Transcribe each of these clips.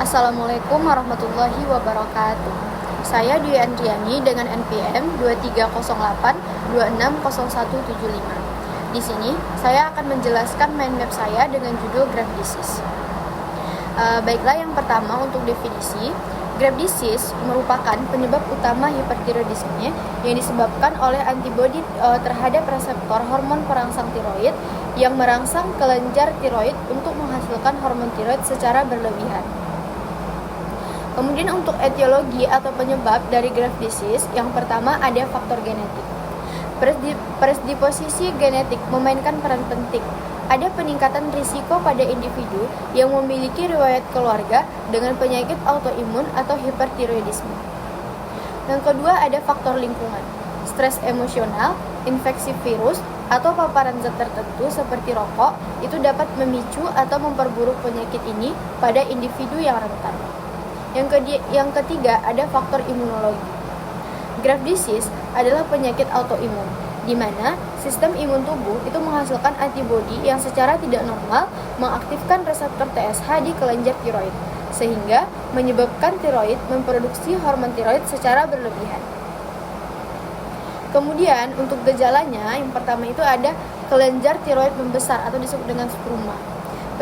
Assalamualaikum warahmatullahi wabarakatuh. Saya Dwi Andriani dengan NPM 2308260175. Di sini saya akan menjelaskan mind map saya dengan judul Graft Disease. Baiklah, yang pertama untuk definisi, Graft Disease merupakan penyebab utama hipertiroidisme yang disebabkan oleh antibodi terhadap reseptor hormon perangsang tiroid yang merangsang kelenjar tiroid untuk menghasilkan hormon tiroid secara berlebihan. Kemudian untuk etiologi atau penyebab dari Graft Disease, yang pertama ada faktor genetik. Predisposisi genetik memainkan peran penting. Ada peningkatan risiko pada individu yang memiliki riwayat keluarga dengan penyakit autoimun atau hipertiroidisme. Yang kedua ada faktor lingkungan. Stres emosional, infeksi virus, atau paparan zat tertentu seperti rokok itu dapat memicu atau memperburuk penyakit ini pada individu yang rentan. Yang ketiga ada faktor imunologi. Graft Disease adalah penyakit autoimun, di mana sistem imun tubuh itu menghasilkan antibodi yang secara tidak normal mengaktifkan reseptor TSH di kelenjar tiroid, sehingga menyebabkan tiroid memproduksi hormon tiroid secara berlebihan. Kemudian untuk gejalanya, yang pertama itu ada kelenjar tiroid membesar atau disebut dengan struma.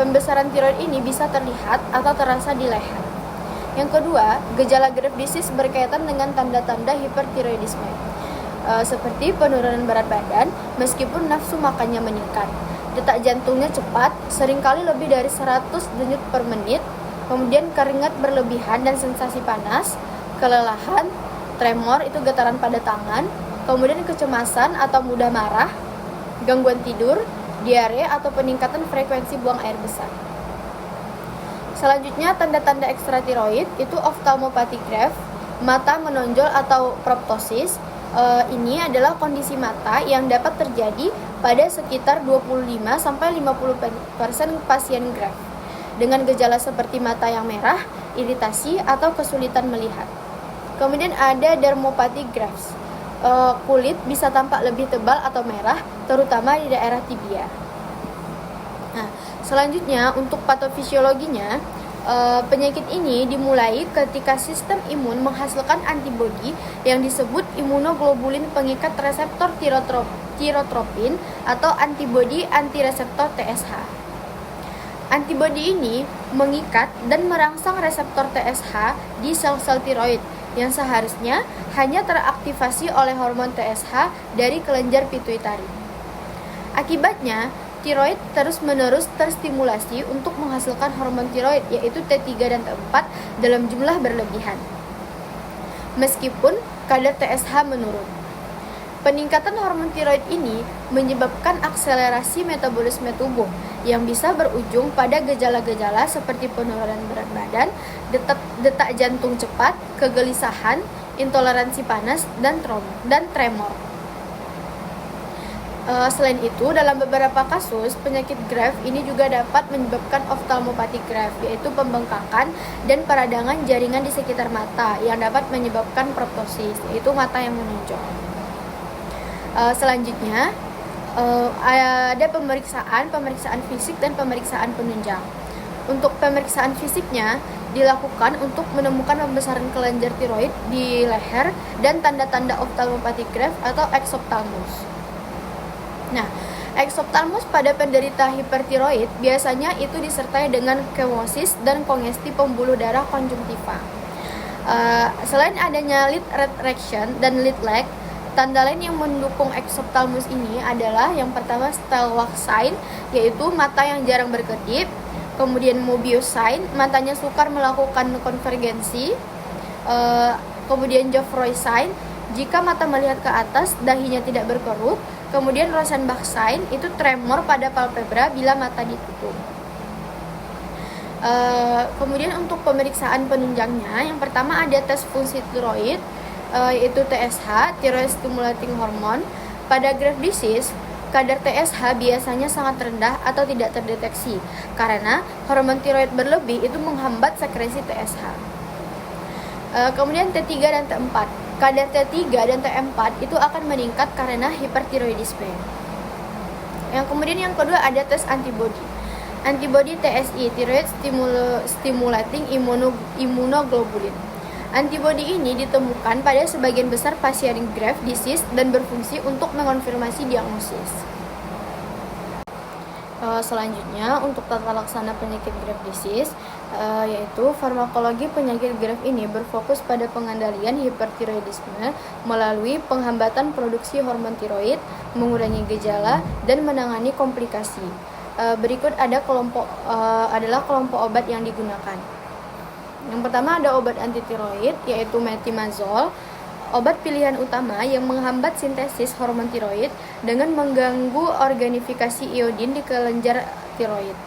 Pembesaran tiroid ini bisa terlihat atau terasa di leher. Yang kedua, gejala Graft Disease berkaitan dengan tanda-tanda hipertiroidisme, seperti penurunan berat badan meskipun nafsu makannya meningkat. Detak jantungnya cepat, seringkali lebih dari 100 denyut per menit, kemudian keringat berlebihan dan sensasi panas, kelelahan, tremor itu getaran pada tangan, kemudian kecemasan atau mudah marah, gangguan tidur, diare atau peningkatan frekuensi buang air besar. Selanjutnya tanda-tanda ekstratiroid itu ophthalmopathy graft, mata menonjol atau proptosis. Ini adalah kondisi mata yang dapat terjadi pada sekitar 25-50% pasien graft dengan gejala seperti mata yang merah, iritasi atau kesulitan melihat. Kemudian ada dermopathy grafts. Kulit bisa tampak lebih tebal atau merah, terutama di daerah tibia. Nah, selanjutnya untuk patofisiologinya, penyakit ini dimulai ketika sistem imun menghasilkan antibodi yang disebut imunoglobulin pengikat reseptor tirotropin atau antibodi antireseptor TSH. Antibodi ini mengikat dan merangsang reseptor TSH di sel-sel tiroid yang seharusnya hanya teraktivasi oleh hormon TSH dari kelenjar pituitari. Akibatnya, tiroid terus-menerus terstimulasi untuk menghasilkan hormon tiroid yaitu T3 dan T4 dalam jumlah berlebihan. Meskipun kadar TSH menurun. Peningkatan hormon tiroid ini menyebabkan akselerasi metabolisme tubuh yang bisa berujung pada gejala-gejala seperti penurunan berat badan, detak jantung cepat, kegelisahan, intoleransi panas, dan tremor. Selain itu, dalam beberapa kasus, penyakit graft ini juga dapat menyebabkan ophthalmopathy graft, yaitu pembengkakan dan peradangan jaringan di sekitar mata yang dapat menyebabkan proptosis, yaitu mata yang menonjol. Selanjutnya, ada pemeriksaan fisik dan pemeriksaan penunjang. Untuk pemeriksaan fisiknya dilakukan untuk menemukan pembesaran kelenjar tiroid di leher dan tanda-tanda ophthalmopathy graft atau exophthalmos. Nah, exophthalmos pada penderita hipertiroid biasanya itu disertai dengan kemosis dan kongesti pembuluh darah konjungtiva. Selain adanya lid retraction dan lid lag, tanda lain yang mendukung exophthalmos ini adalah yang pertama Stelwach sign, yaitu mata yang jarang berkedip. Kemudian Mobius sign, matanya sukar melakukan konvergensi. Kemudian Geoffroy sign, jika mata melihat ke atas, dahinya tidak berkerut. Kemudian Rosenbach sign, itu tremor pada palpebra bila mata ditutup. Kemudian untuk pemeriksaan penunjangnya, yang pertama ada tes fungsi tiroid, yaitu TSH, thyroid stimulating hormone. Pada Graft Disease, kadar TSH biasanya sangat rendah atau tidak terdeteksi karena hormon tiroid berlebih itu menghambat sekresi TSH. Kemudian T3 dan T4. Kadar T3 dan T4 itu akan meningkat karena hipertiroidisme. Yang kedua ada tes antibodi. Antibody TSI, thyroid stimulating immunoglobulin. Antibody ini ditemukan pada sebagian besar pasien Graves' disease dan berfungsi untuk mengonfirmasi diagnosis. Selanjutnya, untuk tata laksana penyakit Graves' disease, yaitu farmakologi penyakit Graves' ini berfokus pada pengendalian hipertiroidisme melalui penghambatan produksi hormon tiroid, mengurangi gejala, dan menangani komplikasi. Berikut adalah kelompok obat yang digunakan. Yang pertama ada obat antitiroid, yaitu metimazol, obat pilihan utama yang menghambat sintesis hormon tiroid dengan mengganggu organifikasi iodin di kelenjar tiroid.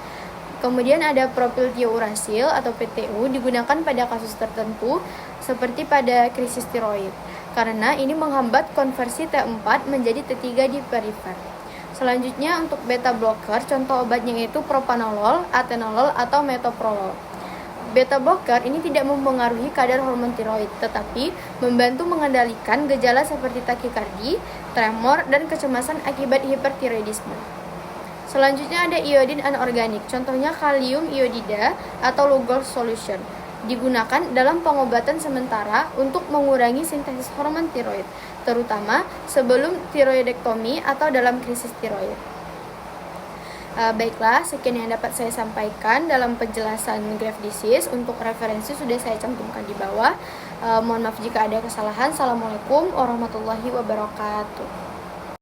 Kemudian ada propylthiouracil atau PTU, digunakan pada kasus tertentu seperti pada krisis tiroid, karena ini menghambat konversi T4 menjadi T3 di perifer. Selanjutnya untuk beta blocker, contoh obatnya yaitu propanolol, atenolol, atau metoprolol. Beta blocker ini tidak mempengaruhi kadar hormon tiroid, tetapi membantu mengendalikan gejala seperti takikardi, tremor, dan kecemasan akibat hipertiroidisme. Selanjutnya ada iodin anorganik, contohnya kalium iodida atau Lugol solution. Digunakan dalam pengobatan sementara untuk mengurangi sintesis hormon tiroid, terutama sebelum tiroidektomi atau dalam krisis tiroid. Baiklah, sekian yang dapat saya sampaikan dalam penjelasan Graves' disease. Untuk referensi sudah saya cantumkan di bawah. Mohon maaf jika ada kesalahan. Assalamualaikum warahmatullahi wabarakatuh.